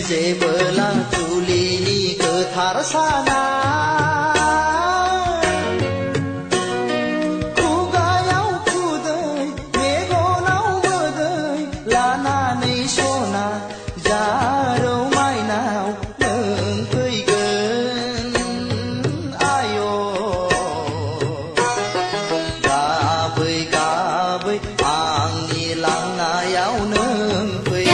जेबोला जुलिनि गोथार साना खुगायाव खुदै मेगनाव मोदै लानानै सना जारौ माइनाव नों फैगोन आय' गाबै गाबै आंनि लांनायाव नों फै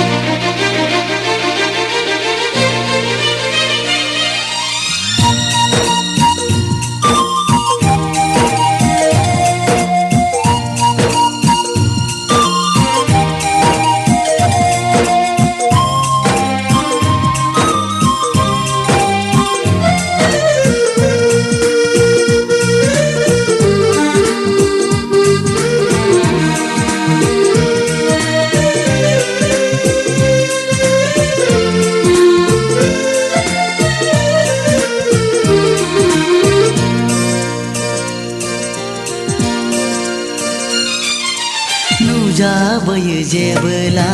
नुजाबोयो जेबोला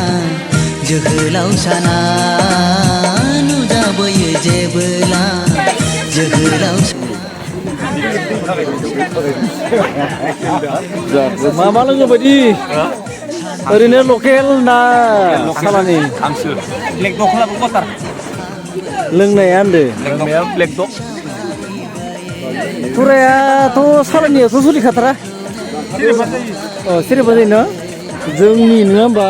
जोहोलाव साना नुजाबोयो जेबोला जोहोलाव मा मा लोङो बायदि ओरैनो लकेल ना सालानि हांसो ब्लेक डग लाबो कटार लोंनाया होनदो लोंनाया ब्लेक डग फुरायाथ' सालानियावथ' सोलिखाथारा सिरिबा जायो ना जोंनि नङा होमबा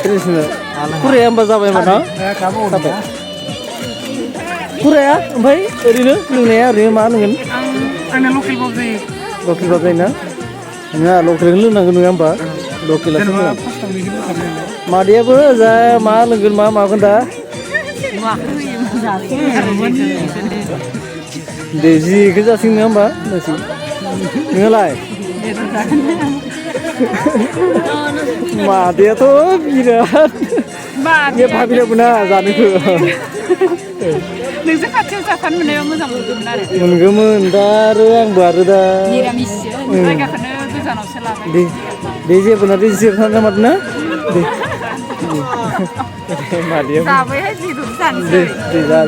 ट्रेडिसनेल फुराया होमबा जाबाय होमबा ना फुराया ओमफ्राय ओरैनो लोंनाया ओरैनो मा लोंगोन आंना लकेल बाब जायो लकेल बाब जायोना नङा लकेलखौनो लोंनांगोन नङा होमबा लकेलासो मोजां मादैयाबो जा मा लोंगोन मा मागोन दा दे जिखौ जासिगोन नङा होमबा नोङालाय मादैयाथ' बिराद भाबिनांगौ ना जानोखौ नोंजों खाथियाव जाफानो मोननायाव मोजां मोनगौमोन आरो मोनगौमोन दा आंबो दा निरामिससो जायगाखौनो गोजानावसो लाबाय दे जेबो ना दे जिरायना माथो ना दे मादैया जाबायहाय जिदु दे जानोसै दे जा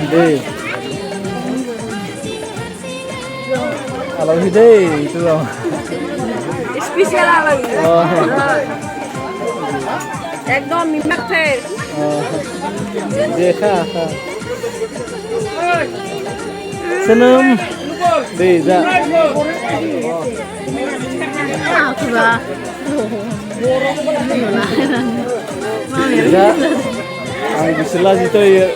deh kalau ini deh itu loh spesial lagi একদম মিমাতে দেখা senam deh za za ang bisla gitu ya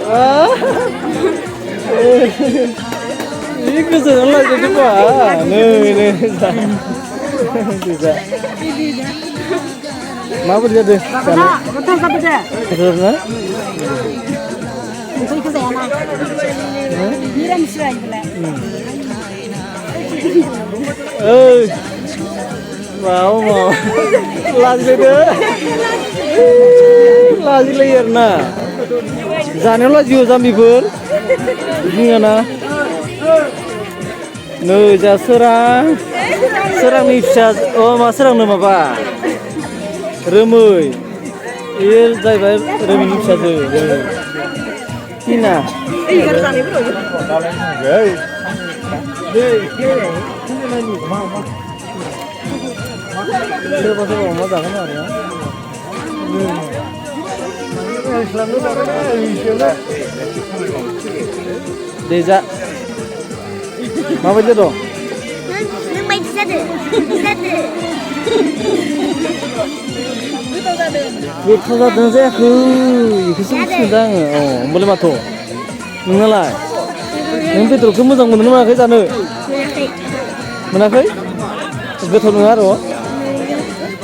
ini kesenangan lagi tuh pak nih bisa mau berjadi karena betul betul deh betul na itu ikut saya nak niram serai boleh mau lagi deh lagi layar na जानायाव लाजियो जाम्बिफोर बुङाना नै जा सोरांनि फिसा मा सोरांनो माबा रोमै बे जाहैबाय रोमैनि फिसाजो किना सोरबा सोरबा अमा जागोन आरो Deza, माबायदि दं? नों बायदि जादो गोथाव जादों जायाखै बेखौसो मिथिदों आङो होमबालाय माथो नोंनालाय नों बेदरखौ मोजां मोनो ना मोनाखै जानो मोनाखै गोथाव नङा आरो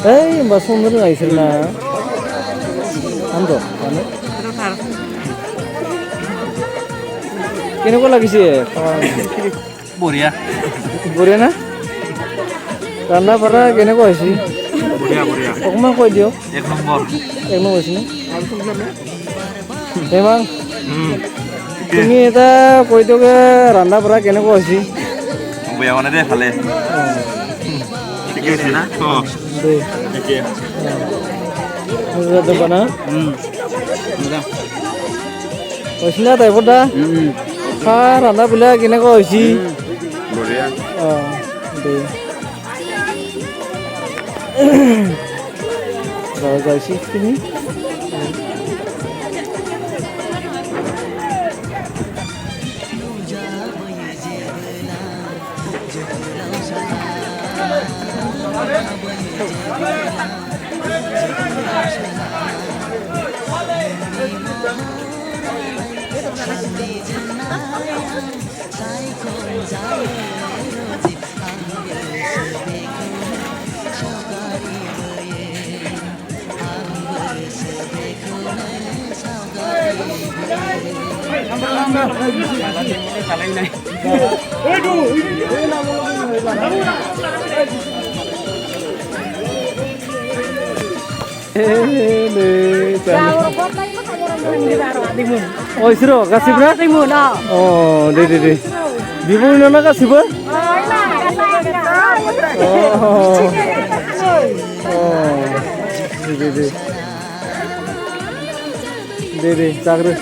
होमबा संनो रोङा इसोरना Ando, anu. কেনেকুৱা লাগিছে বঢ়িয়া বঢ়িয়া না ৰান্ধা বাঢ়া কেনেকুৱা হৈছে বঢ়িয়া বঢ়িয়া অকণমান কৈ দিয়ক এক নম্বৰ হৈছে নে হেমাং তুমি এটা কৈ দিয়কে ৰান্ধা বাঢ়া কেনেকুৱা হৈছে বেয়া হোৱা নাই দে ভালে ঠিকে আছে না দে ঠিকে না মোজা হৈছে না টাইপৰ দা ৰান্ধা বিলাক কেনেকুৱা হৈছে বঢ়িয়া দে যাইছি তুমি Oh, isro, kasih berapa? Timun, oh, deh. Bibu nona kasih ber? Deh, cakre.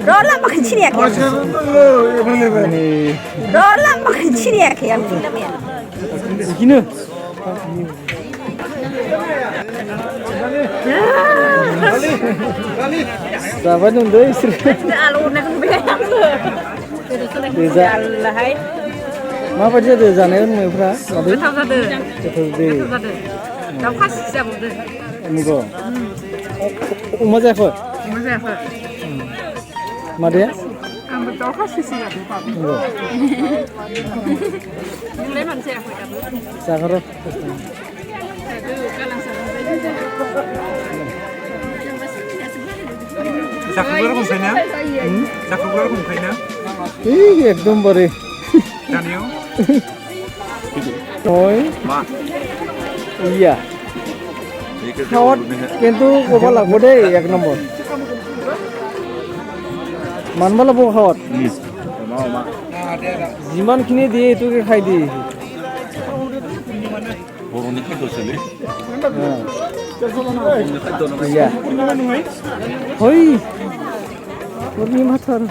Rola makin sini ya. Rola makin sini ya kayak Gini. Sahabat nunggu istri. alurnya kan beda. Deza. Allah hai. Apa aja deza nih mereka? Betul betul. Betul deh. Betul. Kau kasih siapa betul? Amigo. Umur apa? Umur apa? Madia? Kamu tahu kasih siapa? Enggak. Mulai mana siapa? Sakaro. চাকরিগুলো কোন খাই না চাকরিগুলো কোন খাই না এই একদম বরে জানিও ওই মা ইয়া খাওয়াত কিন্তু ক'ব লাগব দেই এক নম্বৰ মানব লাগিব খাওয়াত যিমানখিনি দিয়ে এইটোকে খাই দিয়ে বৰণি খাদ্য চলে ইয়া হয় বৰণি মাথাৰ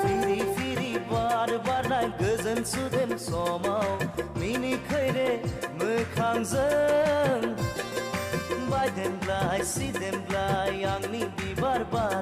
Firi firi bar bar na gözün गोजोन सुदेम समाव मिनिखैरे मोखांजों बायदेमब्लाय सिदेमब्लाय आंनि बिबार बारि